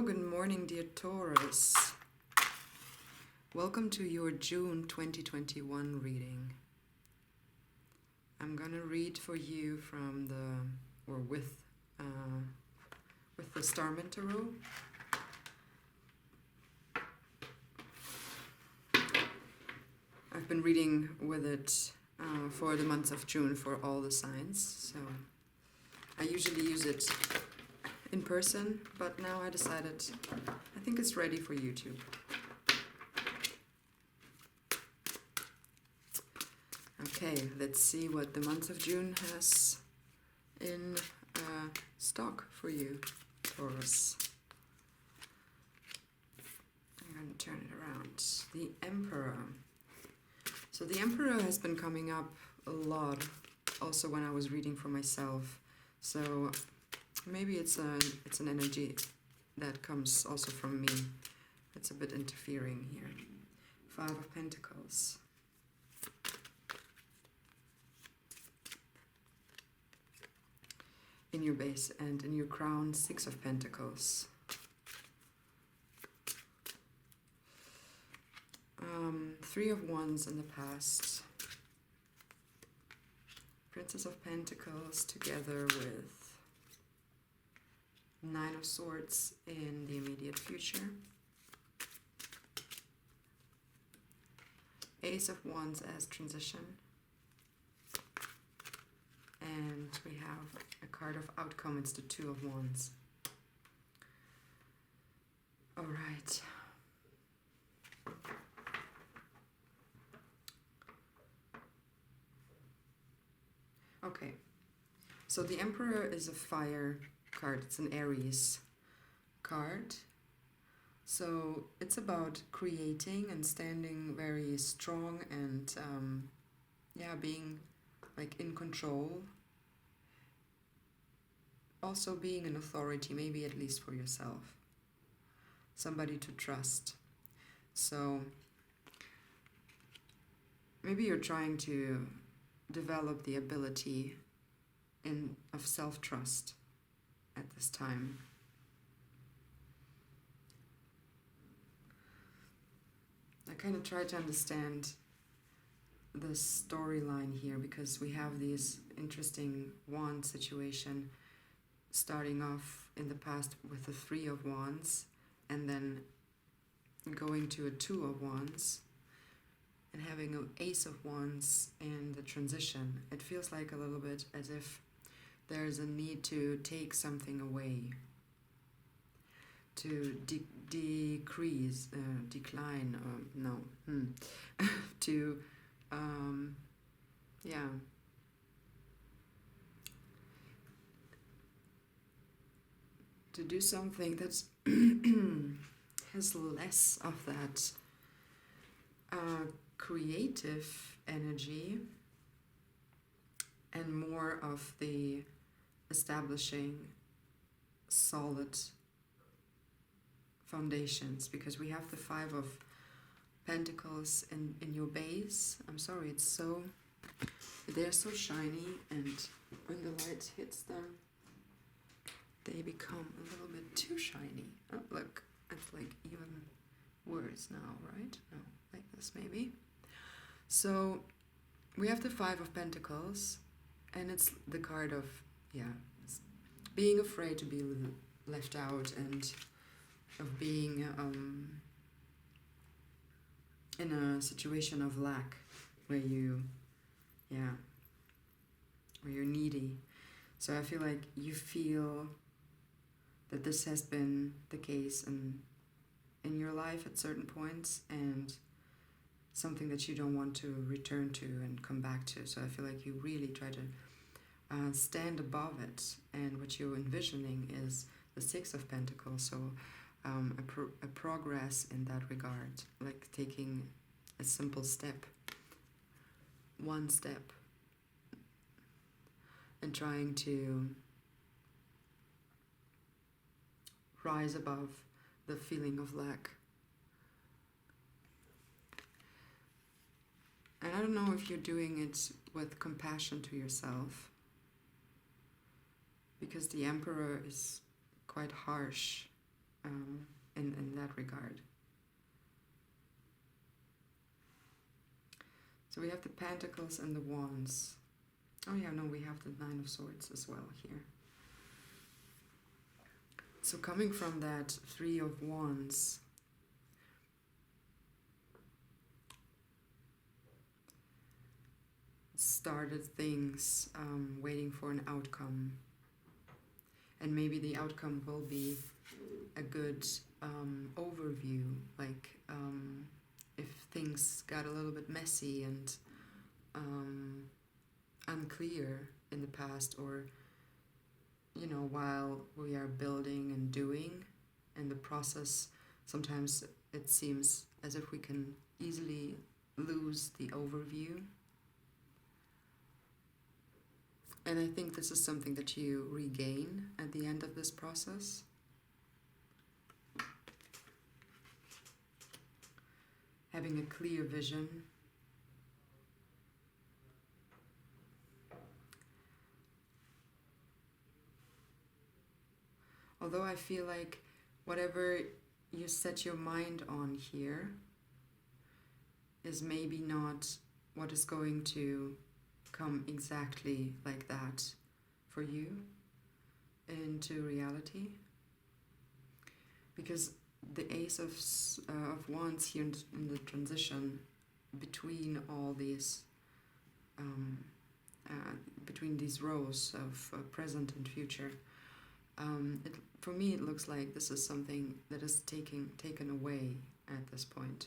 good morning, dear Taurus. Welcome to your June 2021 reading. I'm gonna read for you from the, or with the Starman Tarot. I've been reading with it for the month of June for all the signs, so I usually use it in person, but now I decided I think it's ready for YouTube. Okay, let's see what the month of June has in stock for you, Taurus. I'm going to turn it around. The Emperor. So the Emperor has been coming up a lot, also when I was reading for myself. So maybe it's an energy that comes also from me. It's a bit interfering here. Five of Pentacles. In your base and in your crown, Six of Pentacles. Three of Wands in the past. Princess of Pentacles together with Nine of Swords in the immediate future. Ace of Wands as transition. And we have a card of outcome. It's the Two of Wands. All right. Okay. So the Emperor is a fire card. It's an Aries card. So it's about creating and standing very strong and being like in control. Also being an authority, maybe at least for yourself. Somebody to trust. So maybe you're trying to develop the ability of self-trust at this time. I kind of try to understand the storyline here because we have these interesting wand situation starting off in the past with the Three of Wands and then going to a Two of Wands and having an Ace of Wands in the transition. It feels like a little bit as if there's a need to take something away, to decrease, decline, to, to do something that's has less of that creative energy and more of the establishing solid foundations, because we have the Five of Pentacles in your base. I'm sorry, they're so shiny, and when the light hits them, they become a little bit too shiny. Oh, look, it's like even worse now, right? No, like this maybe. So we have the Five of Pentacles, and it's the card of, being afraid to be left out and of being in a situation of lack where you're needy. So I feel like you feel that this has been the case in your life at certain points, and something that you don't want to return to and come back to. So I feel like you really try to stand above it, and what you're envisioning is the Six of Pentacles. So a progress in that regard, like taking a simple step, one step, and trying to rise above the feeling of lack. And I don't know if you're doing it with compassion to yourself, because the Emperor is quite harsh in that regard. So we have the Pentacles and the Wands. Oh yeah, no, we have the Nine of Swords as well here. So coming from that Three of Wands, started things, waiting for an outcome. And maybe the outcome will be a good overview, like if things got a little bit messy and unclear in the past, or, you know, while we are building and doing in the process, sometimes it seems as if we can easily lose the overview. And I think this is something that you regain at the end of this process. Having a clear vision. Although I feel like whatever you set your mind on here is maybe not what is going to come exactly like that for you into reality, because the Ace of Wands here in the transition between all these between these rows of present and future, for me it looks like this is something that is taken away at this point,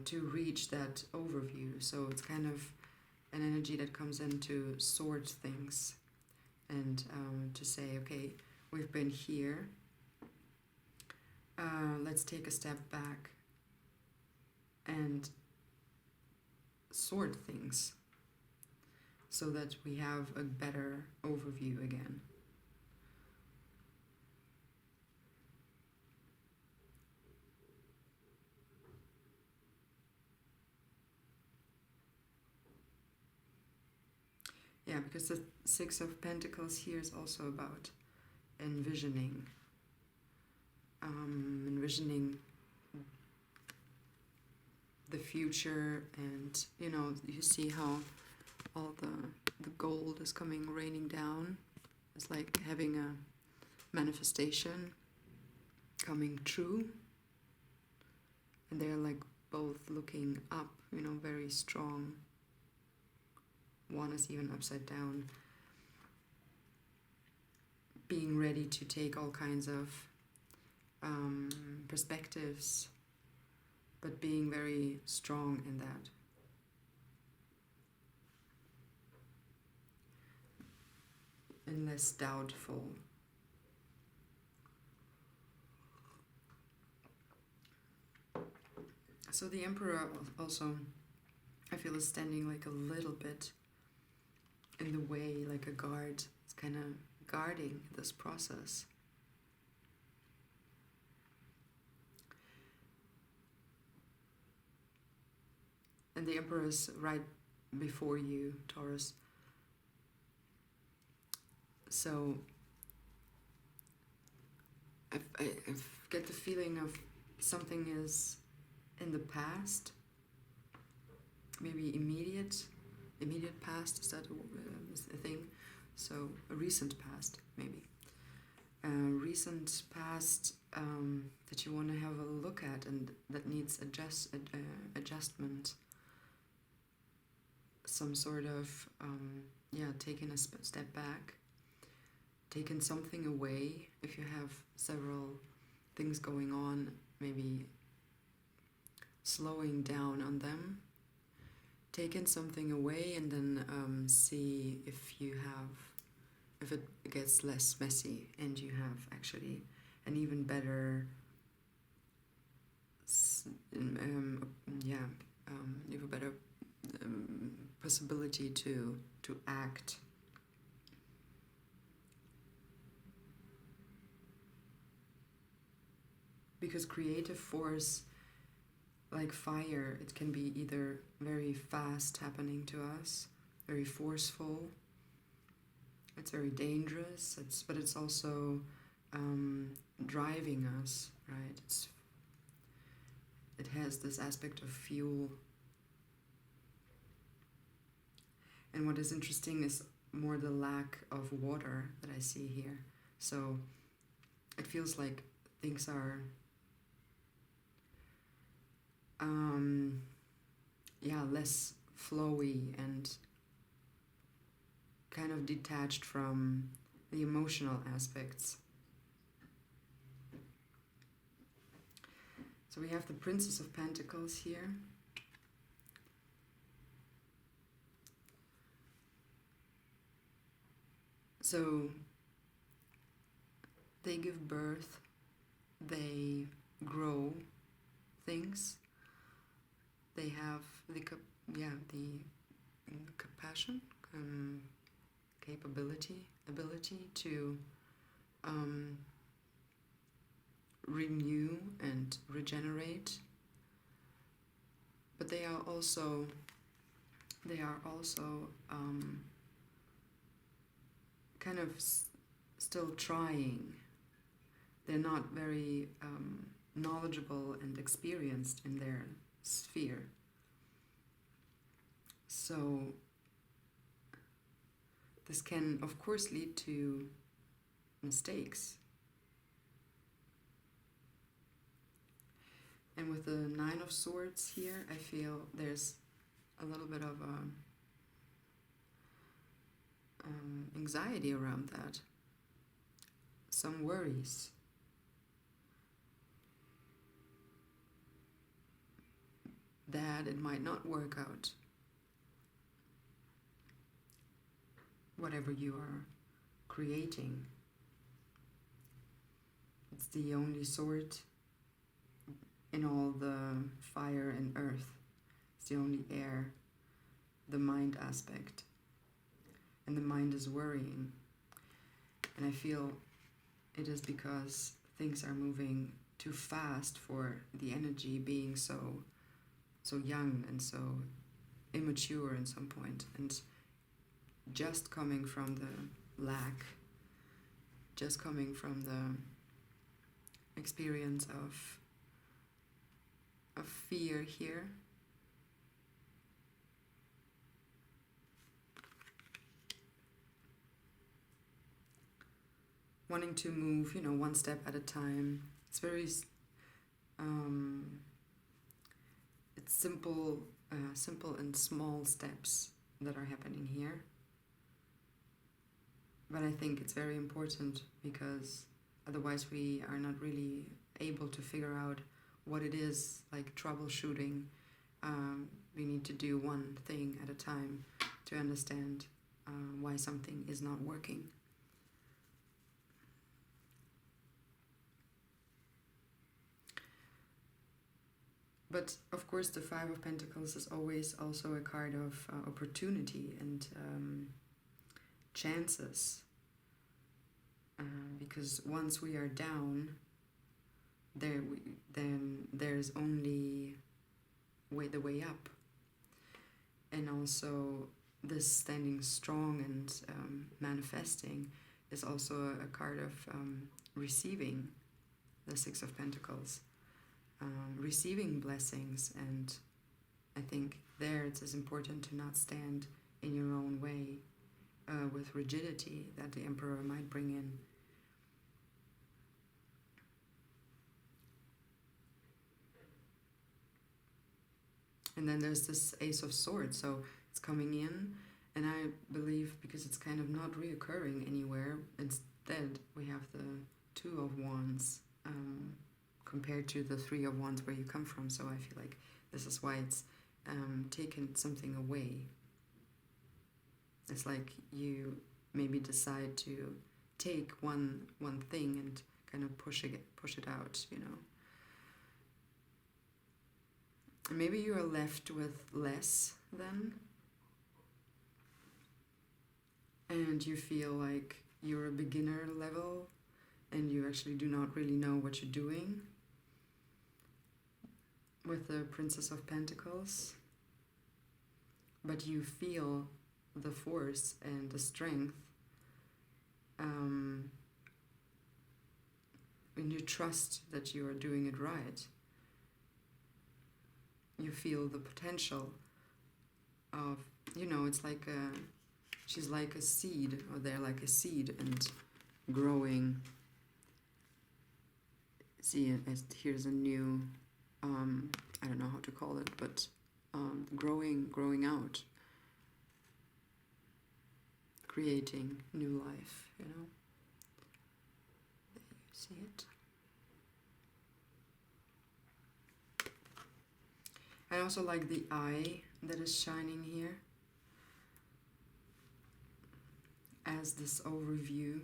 to reach that overview. So it's kind of an energy that comes in to sort things and to say, okay, we've been here, let's take a step back and sort things so that we have a better overview again. Yeah, because the Six of Pentacles here is also about envisioning. Envisioning the future, and you know, you see how all the gold is coming raining down. It's like having a manifestation coming true, and they're like both looking up, you know, very strong. One is even upside down, being ready to take all kinds of perspectives, but being very strong in that. And less doubtful. So the Emperor also, I feel, is standing like a little bit in the way, like a guard. It's kind of guarding this process. And the Emperor is right before you, Taurus. So I get the feeling of something is in the past, maybe immediate past, is that a thing? So a recent past, maybe. Recent past that you want to have a look at and that needs adjustment. Some sort of, taking a step back, taking something away. If you have several things going on, maybe slowing down on them, taking something away, and then see if it gets less messy and you have actually an even better, you have a better possibility to act. Because creative force, like fire, it can be either very fast happening to us, very forceful, it's very dangerous, but it's also driving us, right? It has this aspect of fuel. And what is interesting is more the lack of water that I see here. So it feels like things are less flowy and kind of detached from the emotional aspects. So we have the Princess of Pentacles here. So they give birth, they grow things, they have the compassion, ability to renew and regenerate, but they are also kind of still trying. They're not very knowledgeable and experienced in their sphere. So this can, of course, lead to mistakes. And with the Nine of Swords here, I feel there's a little bit of anxiety around that. Some worries. That it might not work out. Whatever you are creating. It's the only sword in all the fire and earth. It's the only air, the mind aspect. And the mind is worrying. And I feel it is because things are moving too fast for the energy being so young and so immature at some point. And just coming from the lack, just coming from the experience of fear here. Wanting to move, one step at a time. It's very, it's simple and small steps that are happening here. But I think it's very important because otherwise we are not really able to figure out what it is, like troubleshooting. We need to do one thing at a time to understand why something is not working. But of course the Five of Pentacles is always also a card of opportunity and chances. Because once we are down, then there's only the way up. And also this standing strong and manifesting is also a card of receiving the Six of Pentacles. Receiving blessings, and I think there it is important to not stand in your own way with rigidity that the Emperor might bring in. And then there's this Ace of Swords, so it's coming in, and I believe because it's kind of not reoccurring anywhere, instead we have the Two of Wands compared to the Three of Wands where you come from. So I feel like this is why it's taken something away. It's like you maybe decide to take one thing and kind of push it out, And maybe you are left with less then, and you feel like you're a beginner level and you actually do not really know what you're doing. With the Princess of Pentacles, but you feel the force and the strength when you trust that you are doing it right, you feel the potential of, you know, it's like she's like a seed, or they're like a seed and growing. See, here's a new, I don't know how to call it, but growing out, creating new life, you know. There you see it. I also like the eye that is shining here as this overview.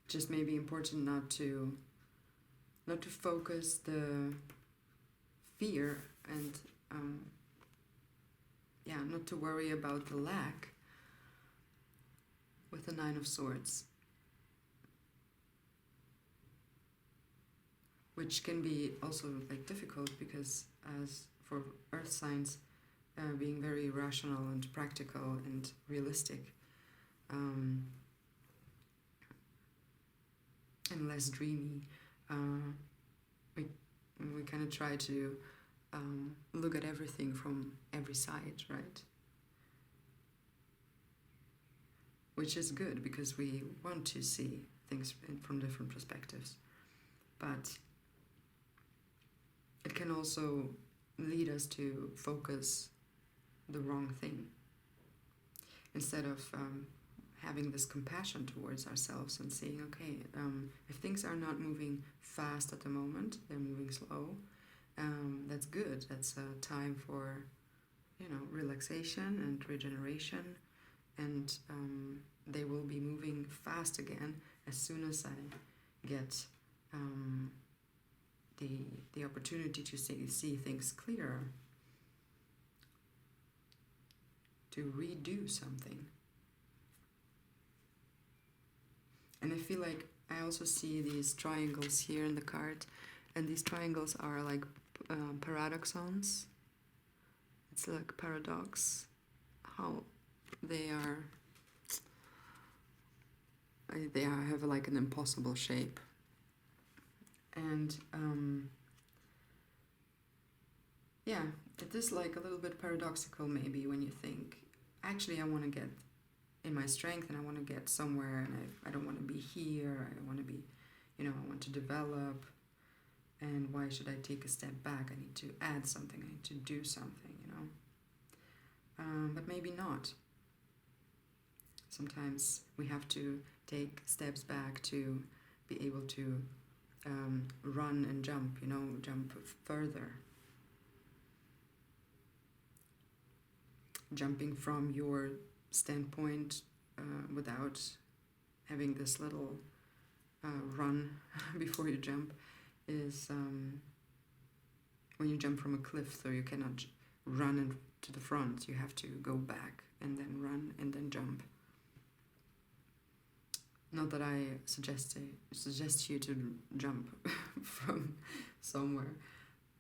Just maybe important not to focus the fear and yeah, not to worry about the lack with the Nine of Swords, which can be also like difficult because as for earth signs, being very rational and practical and realistic, and less dreamy, we kind of try to look at everything from every side, right? Which is good because we want to see things from different perspectives, but it can also lead us to focus the wrong thing instead of having this compassion towards ourselves and saying, okay, if things are not moving fast at the moment, they're moving slow, that's good. That's a time for, you know, relaxation and regeneration, and they will be moving fast again as soon as I get the opportunity to see things clearer, to redo something. And I feel like I also see these triangles here in the card, and these triangles are like paradoxons. It's like paradox, how they have like an impossible shape. And yeah, it is like a little bit paradoxical maybe when you think, actually I want to get in my strength and I want to get somewhere, and I don't want to be here, I want to be, you know, I want to develop, and why should I take a step back? I need to add something, I need to do something, you know. But maybe not. Sometimes we have to take steps back to be able to run and jump, you know, jump further. Jumping from your standpoint without having this little run before you jump is when you jump from a cliff, so you cannot run to the front, you have to go back and then run and then jump. Not that I suggest you to jump from somewhere,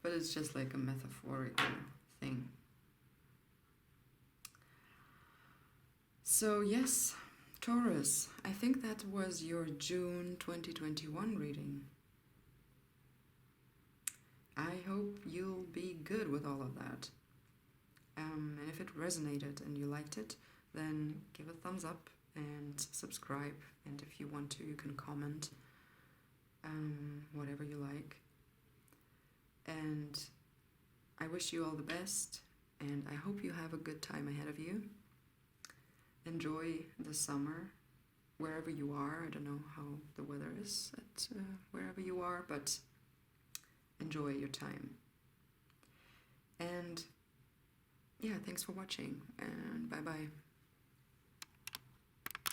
but it's just like a metaphorical thing. So yes, Taurus, I think that was your June 2021 reading. I hope you'll be good with all of that. And if it resonated and you liked it, then give a thumbs up and subscribe. And if you want to, you can comment whatever you like. And I wish you all the best, and I hope you have a good time ahead of you. Enjoy the summer wherever you are. I don't know how the weather is at wherever you are, but enjoy your time. And yeah, thanks for watching, and bye-bye.